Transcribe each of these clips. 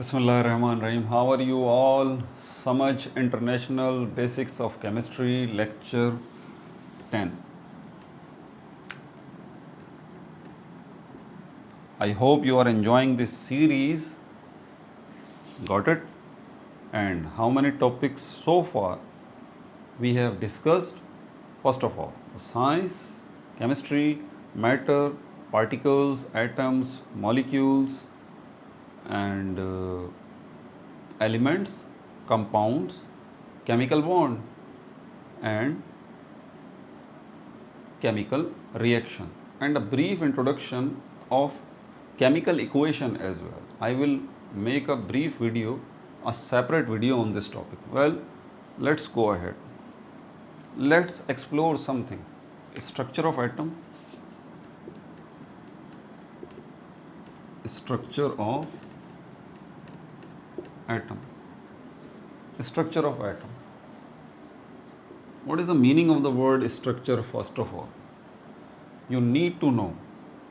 Bismillahirrahmanirrahim. How are you all? Samaj International Basics of Chemistry Lecture 10. I hope you are enjoying this series. Got it? And how many topics so far we have discussed? First of all, science, chemistry, matter, particles, atoms, molecules, and elements, compounds, chemical bond, and chemical reaction, and a brief introduction of chemical equation as well. I will make a brief video, a separate video on this topic. Well, let's go ahead. Let's explore something. Structure of atom. Structure of atom. Structure of atom. What is the meaning of the word structure first of all? You need to know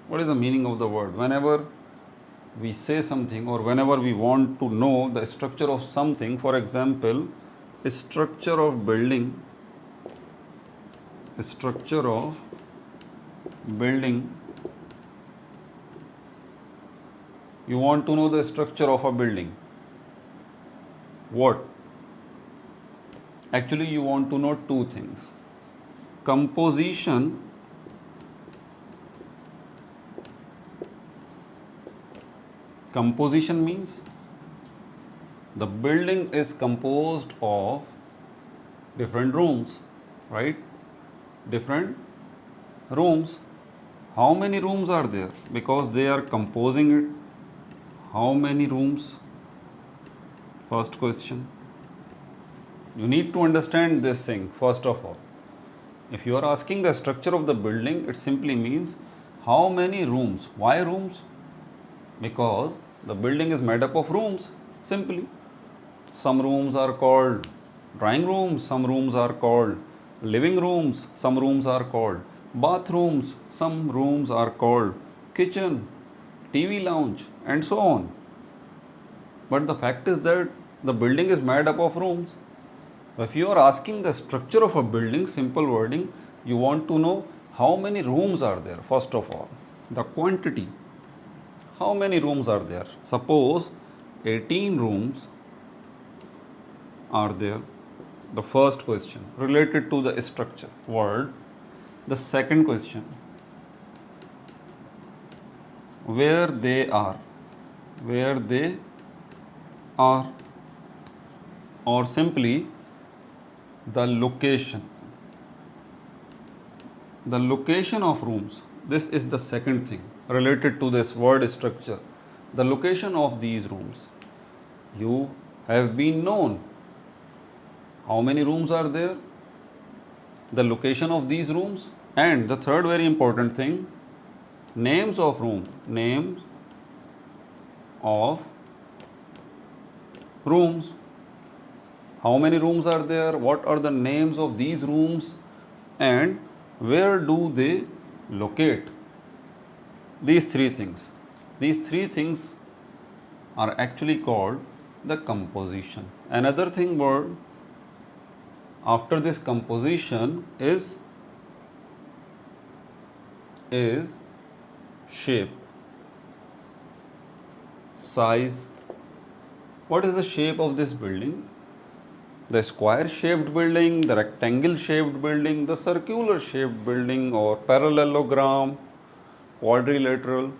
what is the meaning of the word. Whenever we say something or whenever we want to know the structure of something, for example, structure of building, structure of building, you want to know the structure of a building. What? Actually, you want to know two things. Composition means the building is composed of different rooms, right? Different rooms. How many rooms are there? Because they are composing it. How many rooms? First question. You need to understand this thing first of all. If you are asking the structure of the building, it simply means how many rooms. Why rooms? Because the building is made up of rooms, simply. Some rooms are called drawing rooms, some rooms are called living rooms, some rooms are called bathrooms, some rooms are called kitchen, TV lounge, and so on. But the fact is that the building is made up of rooms. If you are asking the structure of a building, simple wording, you want to know how many rooms are there, first of all. The quantity. How many rooms are there? Suppose 18 rooms are there. The first question related to the structure word. The second question, where they are, or simply the location of rooms. This is the second thing related to this word structure. The location of these rooms. You have been known. How many rooms are there? The location of these rooms. And the third very important thing, names of room. Names of rooms. How many rooms are there? What are the names of these rooms? And where do they locate? These three things. These three things are actually called the composition. Another thing word after this composition is shape, size. What is the shape of this building? The square shaped building, the rectangle shaped building, the circular shaped building, or parallelogram, quadrilateral.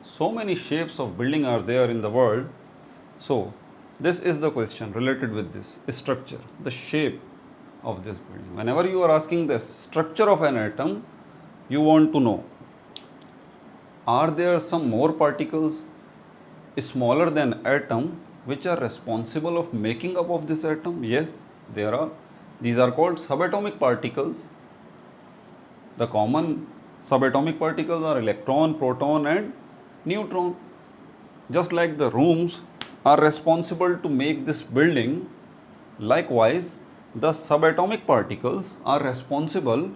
So many shapes of building are there in the world. So this is the question related with this structure, the shape of this building. Whenever you are asking the structure of an atom, you want to know, are there some more particles smaller than atom which are responsible of making up of this atom? Yes, there are. These are called subatomic particles. The common subatomic particles are electron, proton, and neutron. Just like the rooms are responsible to make this building, likewise the subatomic particles are responsible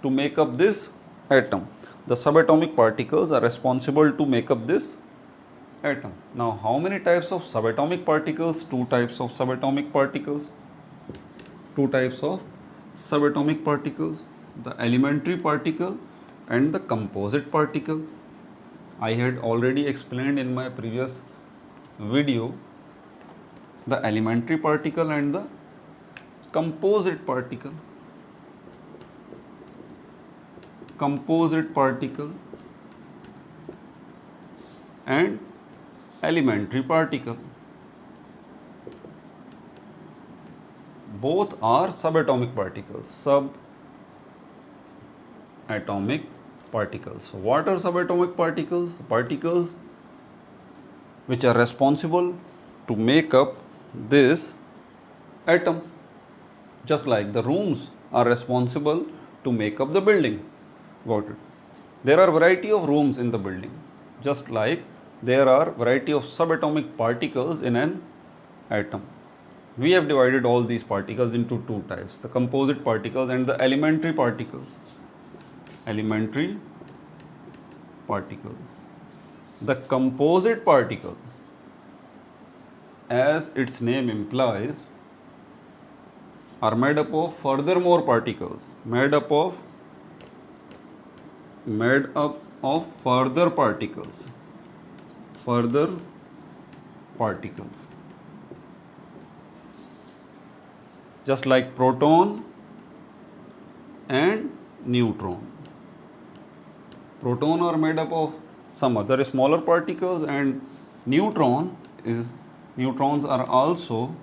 to make up this atom. The subatomic particles are responsible to make up this atom. Now how many types of subatomic particles? Two types of subatomic particles. Two types of subatomic particles, the elementary particle and the composite particle. I had already explained in my previous video the elementary particle and the composite particle. Composite particle and elementary particle. Both are subatomic particles. Subatomic particles. So what are subatomic particles? Particles which are responsible to make up this atom. Just like the rooms are responsible to make up the building. Got it? There are variety of rooms in the building. Just like there are variety of subatomic particles in an atom. We have divided all these particles into two types, the composite particles and the elementary particles. Elementary particle. The composite particle, as its name implies, are made up of furthermore particles, made up of further particles, just like proton and neutron. Proton are made up of some other smaller particles, and neutrons are also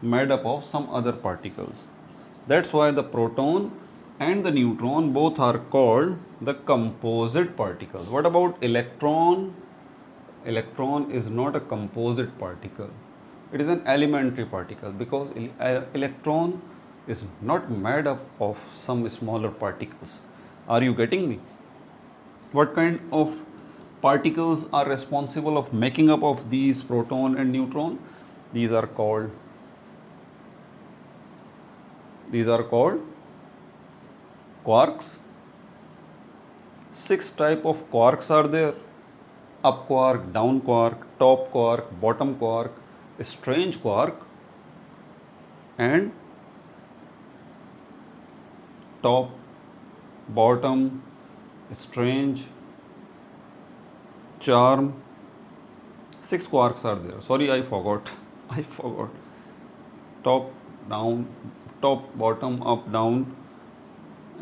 made up of some other particles. That's why the proton and the neutron both are called the composite particles. What about electron? Electron is not a composite particle. It is an elementary particle because electron is not made up of some smaller particles. Are you getting me? What kind of particles are responsible of making up of these proton and neutron? These are called quarks. 6 type of quarks are there: up quark, down quark, top quark, bottom quark, strange quark, and top, bottom, strange, charm. 6 quarks are there. Sorry, I forgot. Top, down, top, bottom, up, down,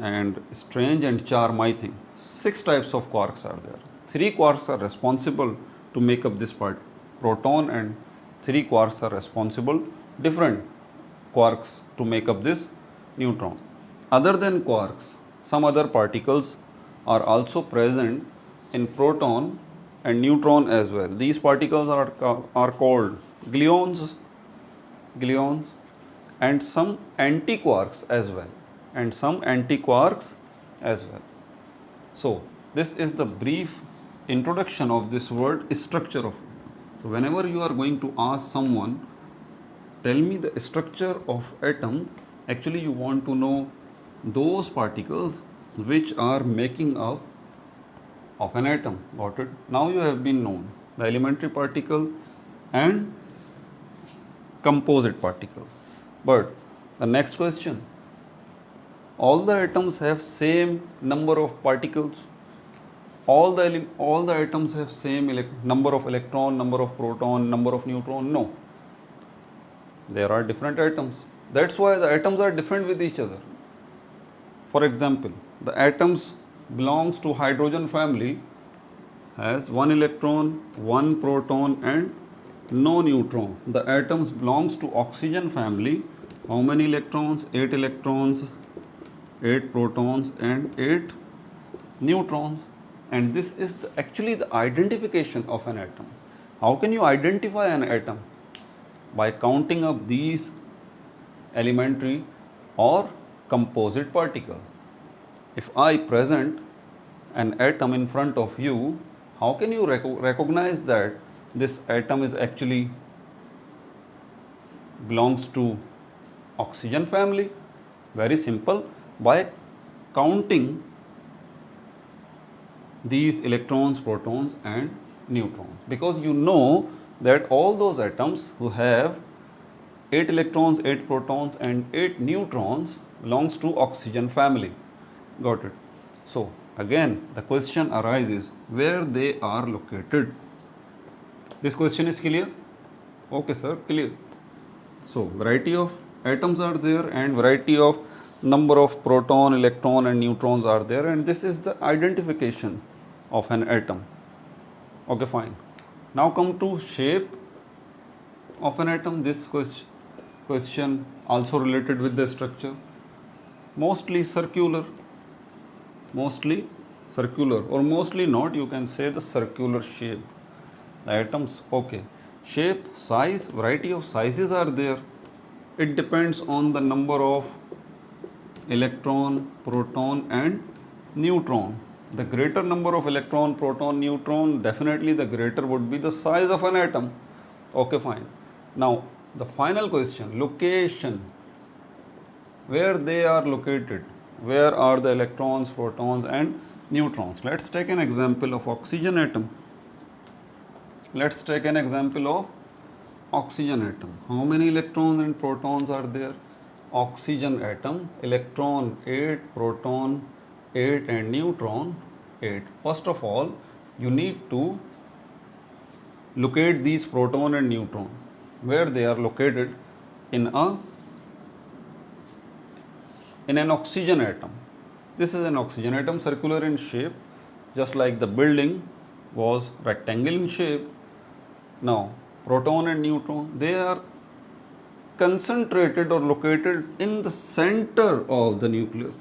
and strange and charm, I think. 6 types of quarks are there. 3 quarks are responsible to make up this part, proton, and 3 quarks are responsible, different quarks, to make up this neutron. Other than quarks, some other particles are also present in proton and neutron as well. These particles are called gluons, and some antiquarks as well. So this is the brief introduction of this word structure of. So whenever you are going to ask someone, tell me the structure of atom, actually you want to know those particles which are making up of an atom. Got it? Now you have been known the elementary particle and composite particle. But the next question, all the atoms have same number of particles? All the atoms have same number of electron, number of proton, number of neutron? No. There are different atoms. That's why the atoms are different with each other. For example, the atoms belongs to hydrogen family has 1 electron, 1 proton, and no neutron. The atoms belongs to oxygen family. How many electrons? 8 electrons, 8 protons, and 8 neutrons. And this is actually the identification of an atom. How can you identify an atom? By counting up these elementary or composite particles. If I present an atom in front of you, how can you recognize that this atom is actually belongs to oxygen family? Very simple, by counting these electrons, protons, and neutrons, because you know that all those atoms who have 8 electrons, 8 protons and 8 neutrons belongs to oxygen family. Got it? So again the question arises where they are located. This question is clear? Okay sir, clear. So variety of atoms are there and variety of number of proton, electron and neutrons are there, and this is the identification of an atom. Okay, fine. Now come to shape of an atom. This question also related with the structure. Mostly circular or mostly not, you can say the circular shape. The atoms, okay. Shape, size, variety of sizes are there. It depends on the number of electron, proton and neutron. The greater number of electron, proton, neutron, definitely the greater would be the size of an atom. Okay, fine. Now the final question, location. Where they are located? Where are the electrons, protons and neutrons? Let's take an example of oxygen atom. Let's take an example of oxygen atom. How many electrons and protons are there? Oxygen atom, electron 8, proton 8 and neutron 8. First of all, you need to locate these proton and neutron. Where they are located? In an oxygen atom. This is an oxygen atom, circular in shape, just like the building was rectangle in shape. Now proton and neutron, they are concentrated or located in the center of the nucleus.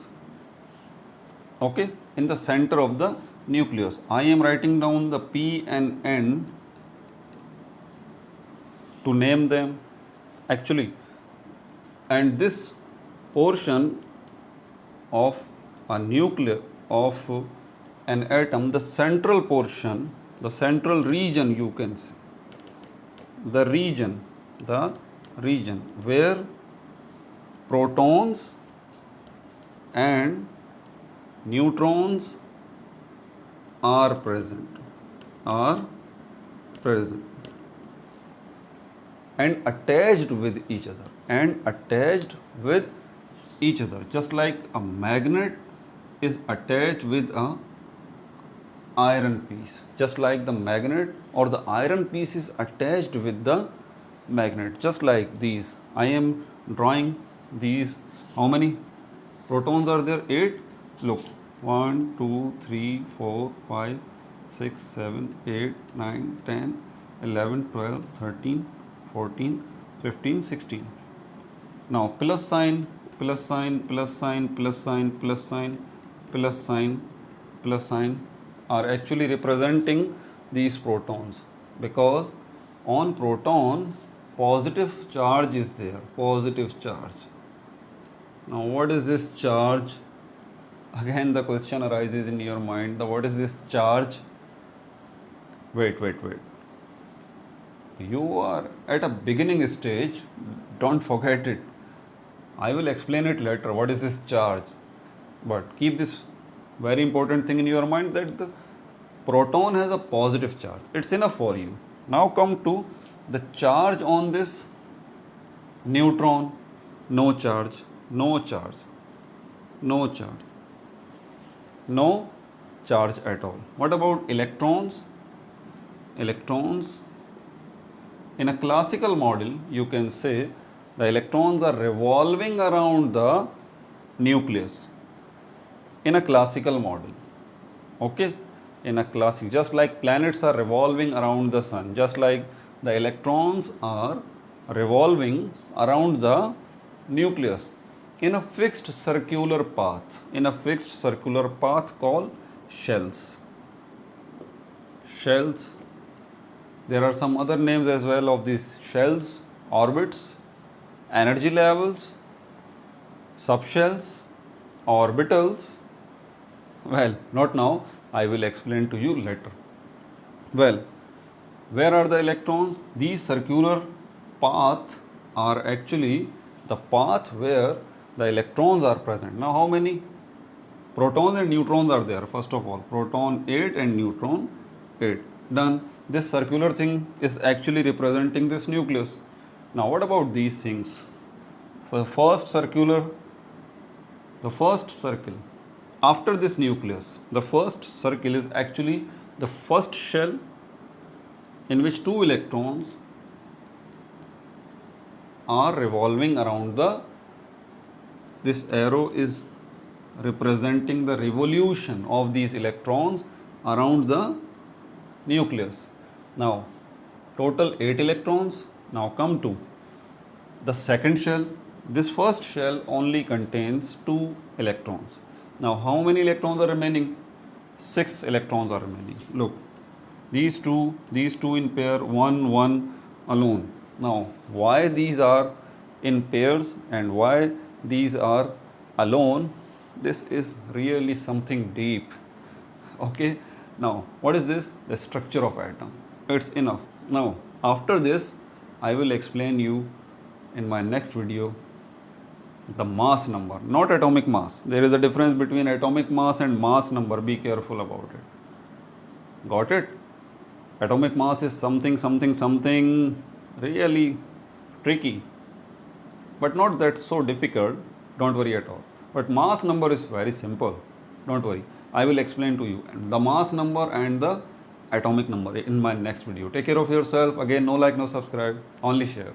Okay, in the center of the nucleus. I am writing down the P and N to name them actually, and this portion of a nucleus of an atom, the central portion, the central region, you can say, the region where protons and neutrons are present and attached with each other, just like a magnet is attached with a iron piece, just like the magnet or the iron piece is attached with the magnet, just like these. I am drawing these. How many protons are there? 8. Look, 1 2 3 4 5 6 7 8 9 10 11 12 13 14 15 16. Now plus sign, plus sign, plus sign, plus sign, plus sign, plus sign, plus sign are actually representing these protons, because on proton positive charge is there, positive charge. Now what is this charge? Again the question arises in your mind, what is this charge? Wait, you are at a beginning stage, don't forget it. I will explain it later, what is this charge, but keep this very important thing in your mind, that the proton has a positive charge. It's enough for you. Now come to the charge on this neutron. No charge, no charge, no charge, no charge at all. What about electrons? Electrons, in a classical model, you can say the electrons are revolving around the nucleus in a classical model. Okay, in a classic, just like planets are revolving around the sun, just like the electrons are revolving around the nucleus in a fixed circular path, called shells. There are some other names as well of these shells: orbits, energy levels, subshells, orbitals. Well, not now, I will explain to you later. Well, where are the electrons? These circular paths are actually the path where the electrons are present. Now how many protons and neutrons are there? First of all, proton 8 and neutron 8. Done. this circular thing is actually representing this nucleus. Now what about these things? For the first circle after this nucleus, the first circle is actually the first shell in which 2 electrons are revolving around this arrow is representing the revolution of these electrons around the nucleus. Now total 8 electrons. Now come to the second shell. This first shell only contains 2 electrons. Now how many electrons are remaining? 6 electrons are remaining. Look, these two in pair, 1 1 alone. Now why these are in pairs and why these are alone? This is really something deep. Okay, now what is this? The structure of atom. It's enough. Now after this I will explain you in my next video the mass number, not atomic mass. There is a difference between atomic mass and mass number. Be careful about it. Got it? Atomic mass is something really tricky, but not that so difficult. Don't worry at all. But mass number is very simple. Don't worry. I will explain to you the mass number and the atomic number in my next video. Take care of yourself. Again, no like, no subscribe, only share.